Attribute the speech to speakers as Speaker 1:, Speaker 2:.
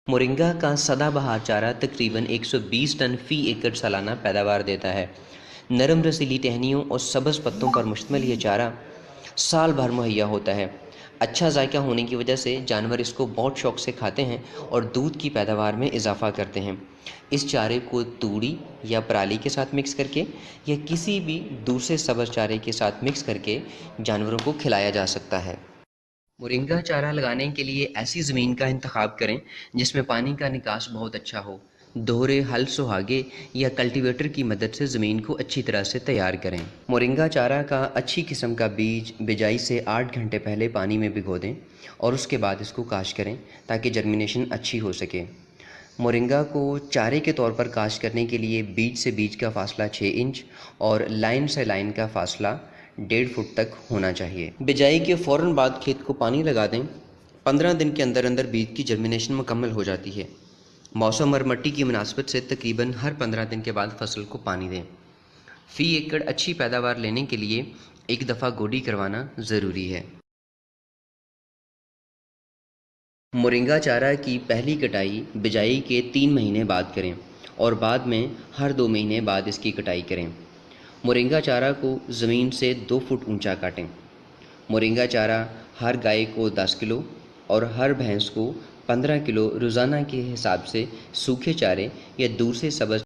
Speaker 1: Moringa का सदाबहार चारा तकरीबन 120 टन फ़ी एकड़ सालाना पैदावार देता है। नरम रसीली टहनियों और सब्ज़ पत्तों पर मुश्तमिल ये चारा साल भर मुहैया होता है। अच्छा जायका होने की वजह से जानवर इसको बहुत शौक से खाते हैं और दूध की पैदावार में इजाफ़ा करते हैं। इस चारे को तूड़ी या पराली के साथ मिक्स करके या किसी भी दूसरे सब्ज़ चारे के साथ मिक्स करके जानवरों को खिलाया जा सकता है। मोरिंगा चारा लगाने के लिए ऐसी ज़मीन का इंतखाब करें जिसमें पानी का निकास बहुत अच्छा हो। दोहरे हल सुहागे या कल्टीवेटर की मदद से ज़मीन को अच्छी तरह से तैयार करें। मोरिंगा चारा का अच्छी किस्म का बीज बिजाई से 8 घंटे पहले पानी में भिगो दें और उसके बाद इसको काश करें ताकि जर्मिनेशन अच्छी हो सके। मोरिंगा को चारे के तौर पर काश्त करने के लिए बीज से बीज का फासला 6 इंच और लाइन से लाइन का फासला 1.5 फुट तक होना चाहिए। बिजाई के फ़ौरन बाद खेत को पानी लगा दें। 15 दिन के अंदर अंदर बीज की जर्मिनेशन मुकम्मल हो जाती है। मौसम और मिट्टी की मुनासबत से तकरीबन हर 15 दिन के बाद फसल को पानी दें। फ़ी एकड़ अच्छी पैदावार लेने के लिए एक दफ़ा गोडी करवाना ज़रूरी है। मोरिंगा चारा की पहली कटाई बिजाई के 3 महीने बाद करें और बाद में हर 2 महीने बाद इसकी कटाई करें। मोरिंगा चारा को ज़मीन से 2 फुट ऊंचा काटें। मोरिंगा चारा हर गाय को 10 किलो और हर भैंस को 15 किलो रोज़ाना के हिसाब से सूखे चारे या दूसरे सब्ज़